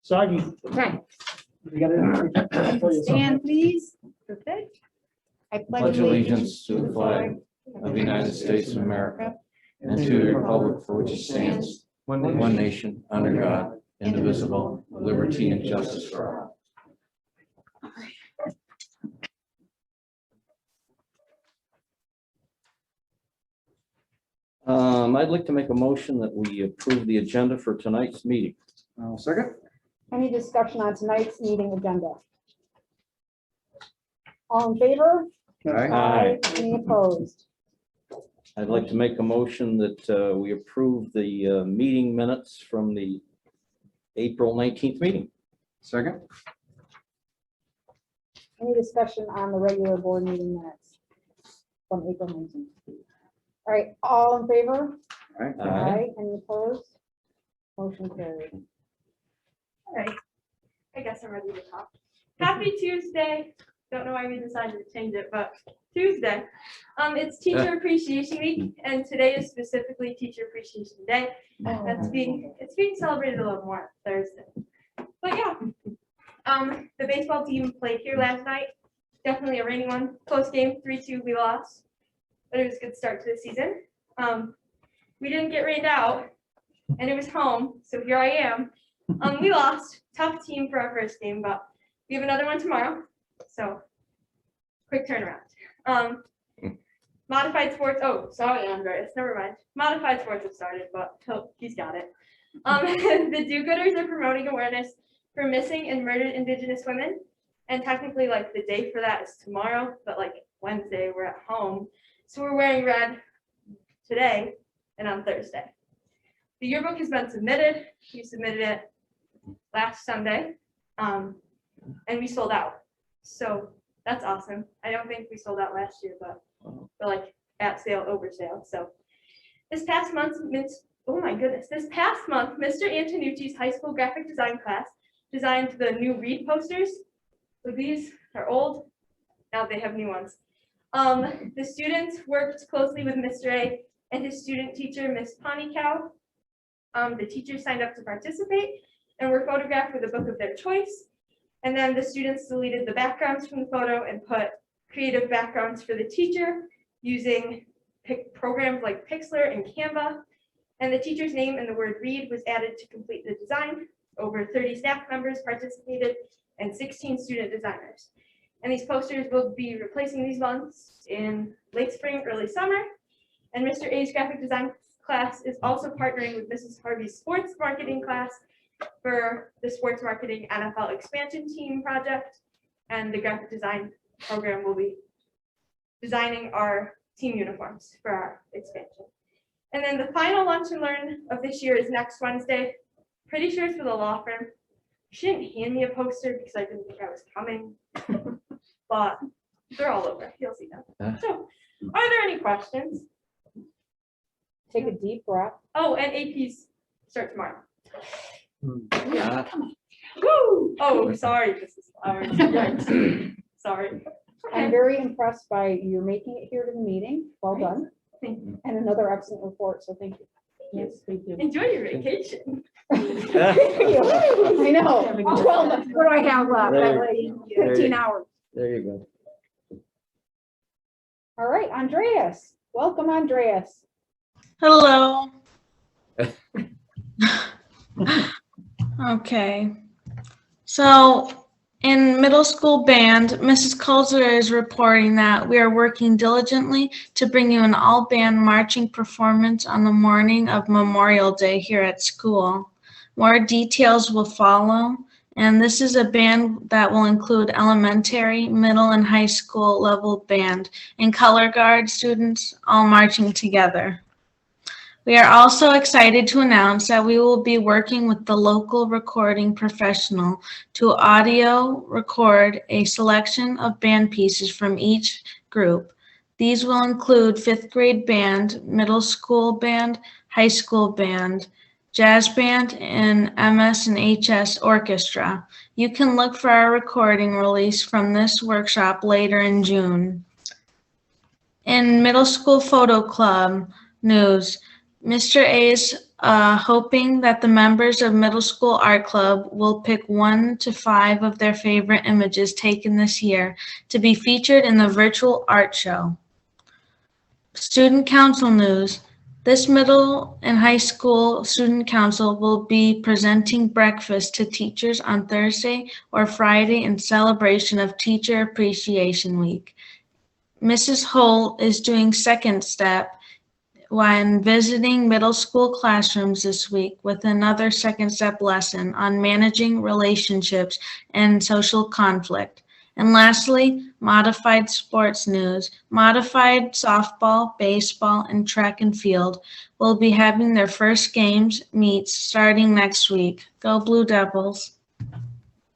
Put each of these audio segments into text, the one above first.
Soggy. Okay. We got it. Stand, please. Perfect. I Pledge allegiance to the flag of the United States of America and to the republic for which it stands, one nation, under God, indivisible, with liberty and justice for all. I'd like to make a motion that we approve the agenda for tonight's meeting. Second. Any discussion on tonight's meeting agenda? All in favor? Aye. Any opposed? I'd like to make a motion that we approve the meeting minutes from the April 19th meeting. Second. Any discussion on the regular board meeting minutes from April 19th? All right, all in favor? Aye. Any opposed? Motion carried. All right, I guess I'm ready to talk. Happy Tuesday. Don't know why we decided to change it, but Tuesday. It's Teacher Appreciation Week, and today is specifically Teacher Appreciation Day. It's being celebrated a little more on Thursday. But yeah, the baseball team played here last night. Definitely a rainy one. Close game, 3-2. We lost, but it was a good start to the season. We didn't get rained out, and it was home, so here I am. We lost. Tough team for our first game, but we have another one tomorrow. So quick turnaround. Modified sports. Oh, sorry, Andreas. Never mind. Modified sports have started, but he's got it. The do-gooders are promoting awareness for missing and murdered Indigenous women. And technically, like, the day for that is tomorrow, but like Wednesday, we're at home. So we're wearing red today and on Thursday. The yearbook has been submitted. We submitted it last Sunday, and we sold out. So that's awesome. I don't think we sold out last year, but we're like at sale, over sale. So this past month, oh my goodness, this past month, Mr. Antonucci's high school graphic design class designed the new Read posters. So these are old, now they have new ones. The students worked closely with Mr. A and his student teacher, Miss Pawnee Cow. The teachers signed up to participate and were photographed with a book of their choice. And then the students deleted the backgrounds from the photo and put creative backgrounds for the teacher using programs like Pixlr and Canva. And the teacher's name and the word read was added to complete the design. Over 30 staff members participated and 16 student designers. And these posters will be replacing these ones in late spring, early summer. And Mr. A's graphic design class is also partnering with Mrs. Harvey's sports marketing class for the sports marketing NFL expansion team project. And the graphic design program will be designing our team uniforms for our expansion. And then the final lunch and learn of this year is next Wednesday. Pretty sure it's with a law firm. She didn't hand me a poster because I didn't think I was coming, but they're all over. You'll see them. So, are there any questions? Take a deep breath. Oh, and APs start tomorrow. Yeah. Woo! Oh, sorry, Mrs. Flowers. Yikes. Sorry. I'm Okay. very impressed by your making it here to the meeting. Well Great. done. Thank you. And another excellent report, so thank you. Yes, thank you. Enjoy your vacation. I know. Well, what do I have left? There- 15 hours. There you go. All right, Andreas. Welcome, Andreas. Hello. Okay. So in middle school band, Mrs. Kulzer is reporting that we are working diligently to bring you an all-band marching performance on the morning of Memorial Day here at school. More details will follow, and this is a band that will include elementary, middle, and high school level band and color guard students all marching together. We are also excited to announce that we will be working with the local recording professional to audio record a selection of band pieces from each group. These will include 5th grade band, middle school band, high school band, jazz band, and MS and HS orchestra. You can look for our recording release from this workshop later in June. In middle school photo club news, Mr. A is hoping that the members of Middle School Art Club will pick 1 to 5 of their favorite images taken this year to be featured in the virtual art show. Student Council news. This middle and high school student council will be presenting breakfast to teachers on Thursday or Friday in celebration of Teacher Appreciation Week. Mrs. Holt is doing second step when visiting middle school classrooms this week with another second step lesson on managing relationships and social conflict. And lastly, modified sports news. Modified softball, baseball, and track and field will be having their first games meets starting next week. Go Blue Devils.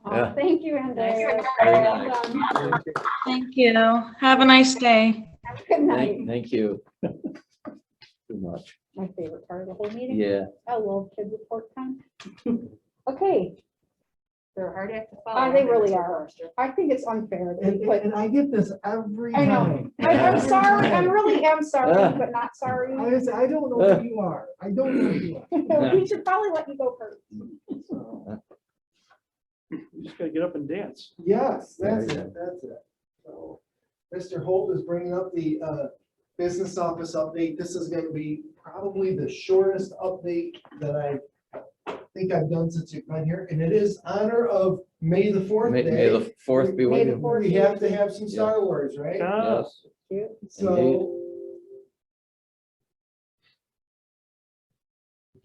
Yeah. Thank you, Andrea. Very Well nice. done. Thank you. Have a nice day. Good night. Thank you. Too much. My favorite part of the whole meeting. Yeah. I love kid report time. Okay, They're hard to have to follow. they really are. I think it's unfair. that we put- And I get this every I know. time. I'm sorry, I really am sorry, but not sorry. I don't know who you are. I don't know who you are. We should probably let you go first. So, You just gotta get up and dance. yes, that's There you it, that's it. So, Mr. Holt is bringing up the business office update. This is gonna be probably the shortest update that I think I've done since you've been here, and it is honor of May the 4th May day. the 4th be May with the you. 4th. We have to have some Star Wars, right? Ah, Yes. So.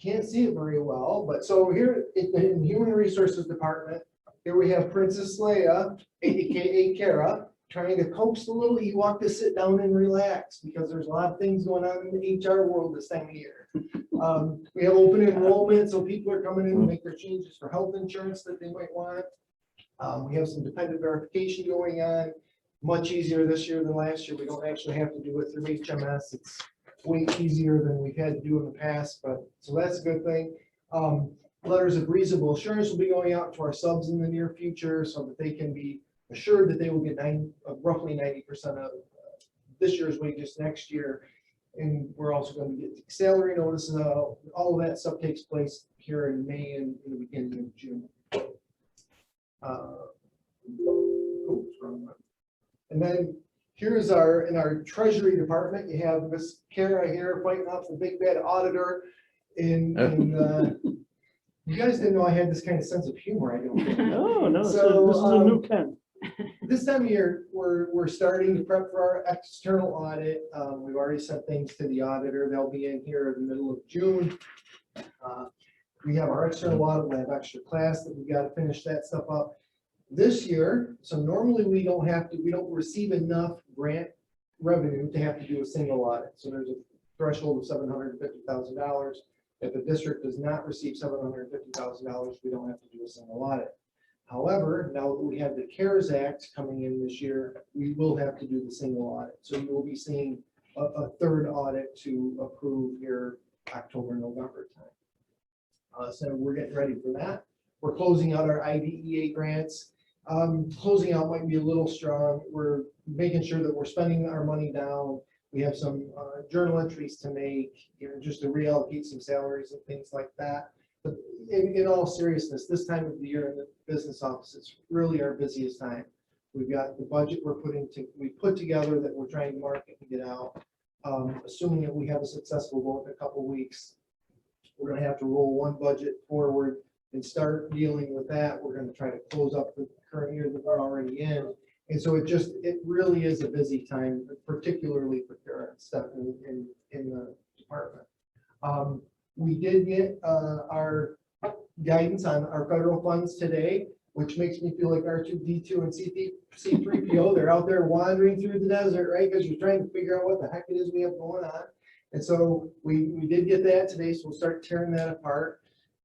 Can't see it very well, but so here in Human Resources Department, here we have Princess Leia, AKA Kara, trying to coax the little Ewok to sit down and relax because there's a lot of things going on in the HR world this time of year. We have open enrollment, so people are coming in to make their changes for health insurance that they might want. We have some dependent verification going on, much easier this year than last year. We don't actually have to do it through HMS. It's way easier than we've had to do in the past, but, so that's a good thing. Letters of reasonable assurance will be going out to our subs in the near future so that they can be assured that they will get roughly 90% of this year's wages next year. And we're also going to get salary notices. All of that stuff takes place here in May and in the beginning of June. Oops, wrong one. And then here's in our treasury department, you have Miss Kara here fighting off the big bad auditor. And you guys didn't know I had this kind of sense of humor, I don't think. no, this is So, a new Ken. This time of year, we're starting to prep for our external audit. We've already sent things to the auditor. They'll be in here in the middle of June. We have our external audit, we have extra class that we got to finish that stuff up. This year, so normally we don't receive enough grant revenue to have to do a single audit. So there's a threshold of $750,000. If the district does not receive $750,000, we don't have to do a single audit. However, now that we have the CARES Act coming in this year, we will have to do the single audit. So you will be seeing a third audit to approve here October, November time. So we're getting ready for that. We're closing out our IDEA grants. Closing out might be a little strong. We're making sure that we're spending our money down. We have some journal entries to make, just to reallocate some salaries and things like that. But in all seriousness, this time of the year in the business office, it's really our busiest time. We've got the budget we put together that we're trying to market and get out. Assuming that we have a successful vote in a couple of weeks, we're going to have to roll one budget forward and start dealing with that. We're going to try to close up the current year that we're already in. And so it really is a busy time, particularly for current stuff in the department. We did get our guidance on our federal funds today, which makes me feel like R2D2 and C3PO. They're out there wandering through the desert, right? Because you're trying to figure out what the heck it is we have going on. And so we did get that today, so we'll start tearing that apart.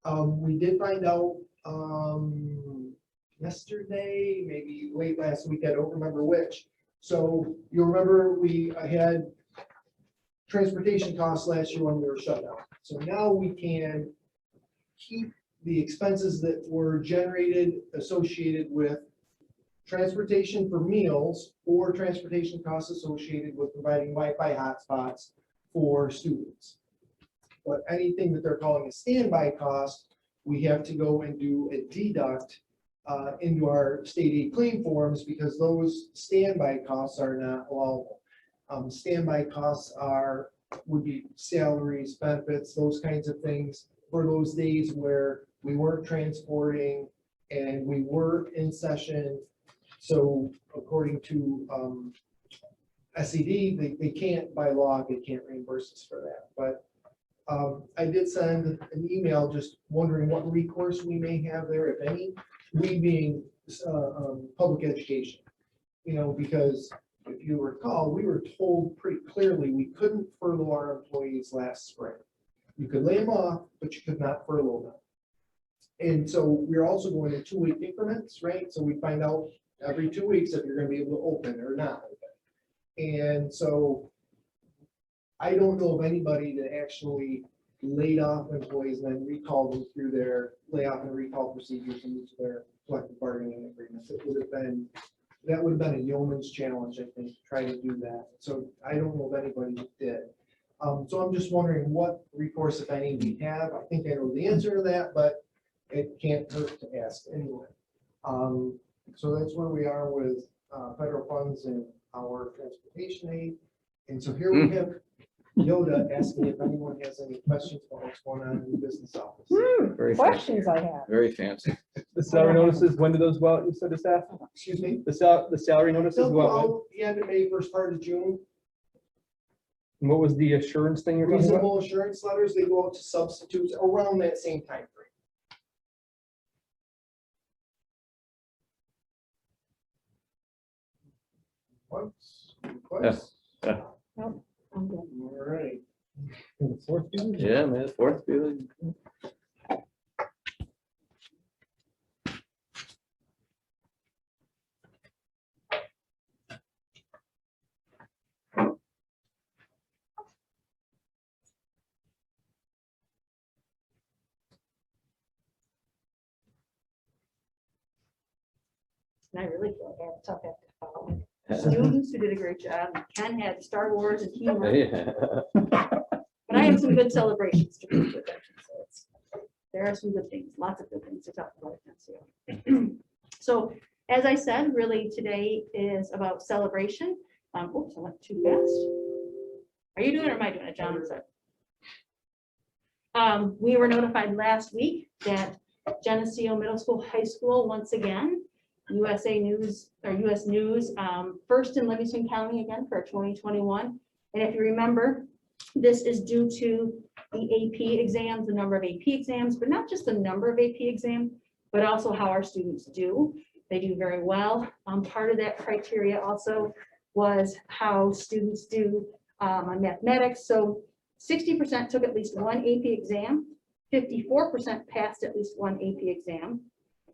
We did find out yesterday, maybe late last week, I don't remember which. So you'll remember I had transportation costs last year when we were shut down. So now we can keep the expenses that were generated associated with transportation for meals or transportation costs associated with providing Wi-Fi hotspots for students. But anything that they're calling a standby cost, we have to go and do a deduct into our state aid claim forms because those standby costs are not allowable. Standby costs would be salaries, benefits, those kinds of things for those days where we weren't transporting and we were in session. So according to SED, they can't, by law, they can't reimburse us for that. But I did send an email just wondering what recourse we may have there, if any, we being public education. You know, because if you recall, we were told pretty clearly we couldn't furlough our employees last spring. You could lay them off, but you could not furlough them. And so we're also going to 2-week increments, right? So we find out every 2 weeks if you're going to be able to open or not open. And so I don't know of anybody that actually laid off employees and then recalled them through their layoff and recall procedures into their collective bargaining agreements. That would have been a yeoman's challenge, I think, to try to do that. So I don't know of anybody that did. So I'm just wondering what recourse, if any, we have. I think I know the answer to that, but it can't hurt to ask anyway. So that's where we are with federal funds and our transportation aid. And so here we have Yoda asking if anyone has any questions about what's going on in the business office. Very fancy. Questions I have. Very fancy. The salary notices, when do those go out, you said to staff? Excuse me? The salary notices They'll go go out when? out the end of May, first part of June. And what was the assurance thing you're talking about? Reasonable assurance letters, they go out to substitutes around that same time frame. Once, twice. Nope, I'm good. All right. In the fourth period? Yeah, man, fourth period. And I really feel like I have a tough act to follow. Students who did a great job. Ken had Star Wars and teamwork, Yeah. but I have some good celebrations to bring with it. So there are some good things, lots of good things to talk about. So as I said, really today is about celebration. Oops, I went too fast. Are you doing it or am I doing it, John? Sorry. We were notified last week that GENESEO Middle School, High School, once again, USA News or US News, first in Livingston County again for 2021. And if you remember, this is due to the AP exams, the number of AP exams, but not just the number of AP exams, but also how our students do. They do very well. Part of that criteria also was how students do on mathematics. So 60% took at least one AP exam, 54% passed at least one AP exam.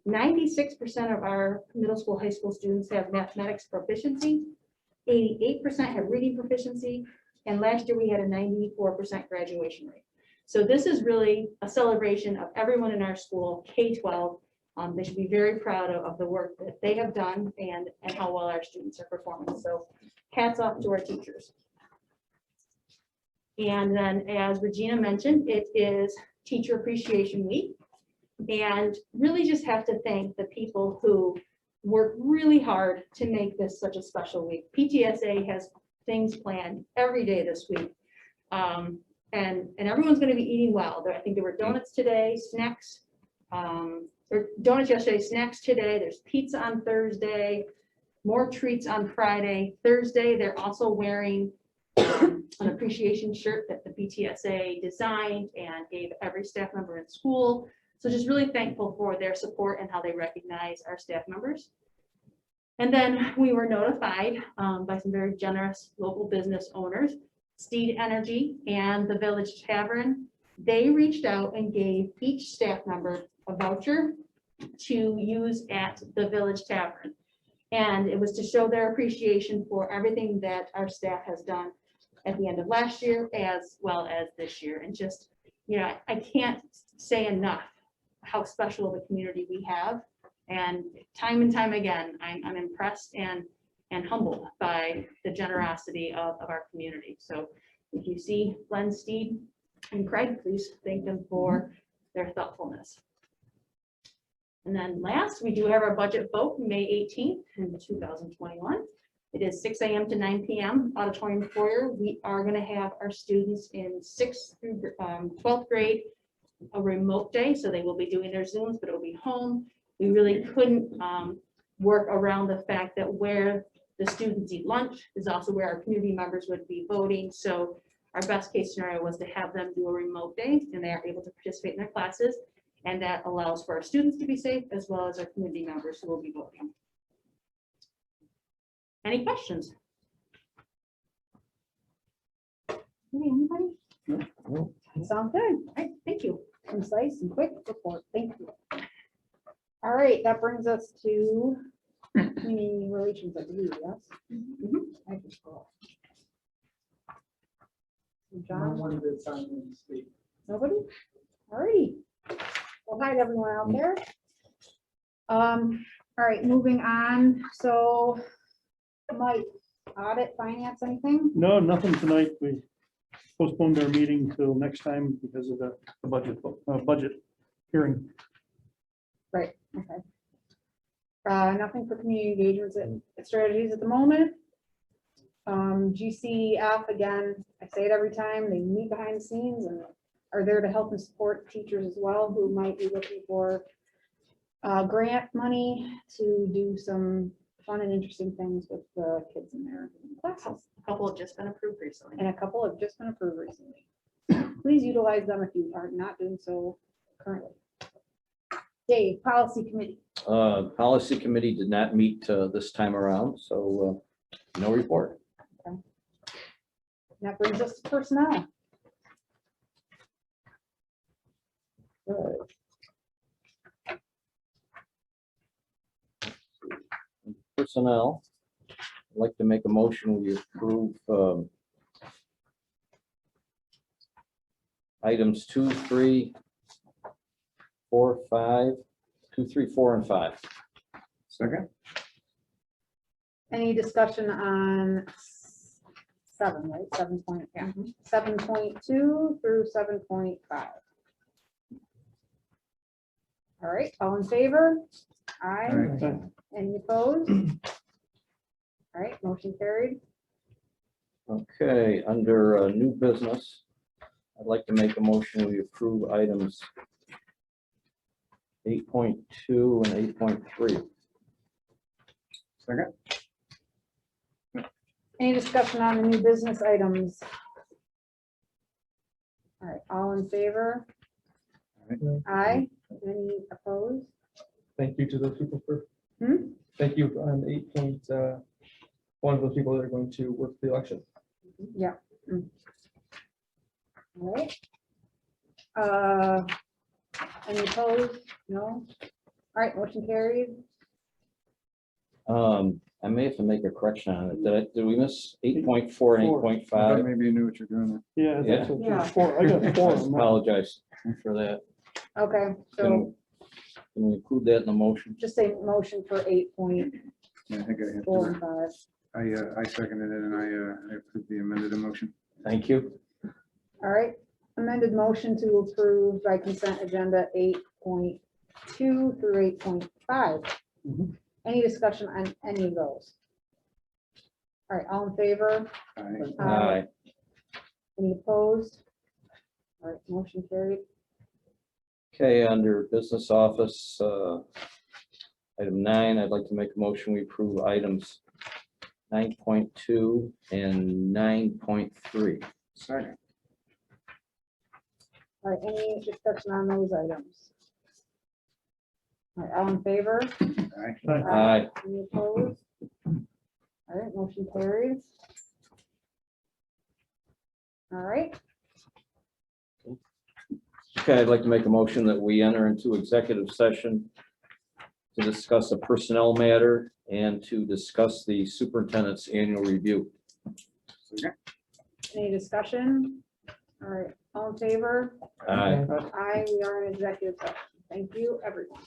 96% of our middle school, high school students have mathematics proficiency, 88% have reading proficiency, and last year we had a 94% graduation rate. So this is really a celebration of everyone in our school, K-12. They should be very proud of the work that they have done and how well our students are performing. So hats off to our teachers. And then as Regina mentioned, it is Teacher Appreciation Week. And really just have to thank the people who work really hard to make this such a special week. PTSA has things planned every day this week. And everyone's going to be eating well. I think there were donuts today, snacks, or donuts yesterday, snacks today. There's pizza on Thursday, more treats on Friday. Thursday, they're also wearing an appreciation shirt that the PTSA designed and gave every staff member in school. So just really thankful for their support and how they recognize our staff members. And then we were notified by some very generous local business owners, Steed Energy and the Village Tavern. They reached out and gave each staff member a voucher to use at the Village Tavern. And it was to show their appreciation for everything that our staff has done at the end of last year as well as this year. And just, you know, I can't say enough how special of a community we have. And time again, I'm impressed and humbled by the generosity of our community. So if you see Glenn Steed, and Craig, please thank them for their thoughtfulness. And then last, we do have our budget vote, May 18th, 2021. It is 6 a.m. to 9 p.m. auditorium foyer. We are going to have our students in 6th through 12th grade a remote day, so they will be doing their Zooms, but it will be home. We really couldn't work around the fact that where the students eat lunch is also where our community members would be voting. So our best case scenario was to have them do a remote day, and they are able to participate in their classes. And that allows for our students to be safe as well as our community members who will be voting. Any questions? Anybody? No. Sounds good. All right, thank you. Concise and quick report. Thank you. All right, that brings us to community relations, I believe, yes? I can scroll. No John, one that's on the state. nobody? All righty. Well, hi to everyone out there. All right, moving on. So, Mike, audit, finance, anything? No, nothing tonight. We postponed our meeting till next time because of the budget hearing. Right, okay. Nothing for community engagements and strategies at the moment. GCF, again, I say it every time, they meet behind the scenes and are there to help and support teachers as well who might be looking for grant money to do some fun and interesting things with the kids in their classes. A couple have just been approved recently. And a couple have just been approved recently. Please utilize them if you are not doing so currently. Dave, policy committee. Policy committee did not meet this time around, so no report. That brings us to personnel. Personnel, I'd like to make a motion, we approve items 2, 3, 4, 5, 2, 3, 4, and 5. Second? Any discussion on 7, right? 7.2 through 7.5. All right, all in favor? Aye. Any opposed? All right, motion carried. Okay, under new business, I'd like to make a motion, we approve items 8.2 and 8.3. Second? Any discussion on the new business items? All right, all in favor? Aye. Any opposed? Thank you to those people for, Hmm? thank you on 8.1 of those people that are going to work the election. Yeah. All right. Any opposed? No? All right, motion carried. I may have to make a correction on it. Did we miss 8.4 and 8.5? Maybe you knew what you're doing. Yeah, Yeah. that's what Yeah. there's 4. I got 4 I on that. apologize for that. Okay, so Can we include that in the motion? just say motion for 8.4 Yeah, I think I have and to. 5. I seconded it and I approved the amended motion. Thank you. All right, amended motion to approve by consent agenda 8.2 through 8.5. Mhm. Any discussion on any of those? All right, all in favor? Aye. Aye. Any opposed? All right, motion carried. Okay, under business office, item 9, I'd like to make a motion, we approve items 9.2 and 9.3. Second. All right, any discussion on those items? All right, all in favor? Aye. Aye. Any opposed? All right, motion carries. All right, Okay, I'd like to make a motion that we enter into executive session to discuss a personnel matter and to discuss the superintendent's annual review. Second. any discussion? All right, all in favor? Aye. Aye, we are in executive session. Thank you, everyone.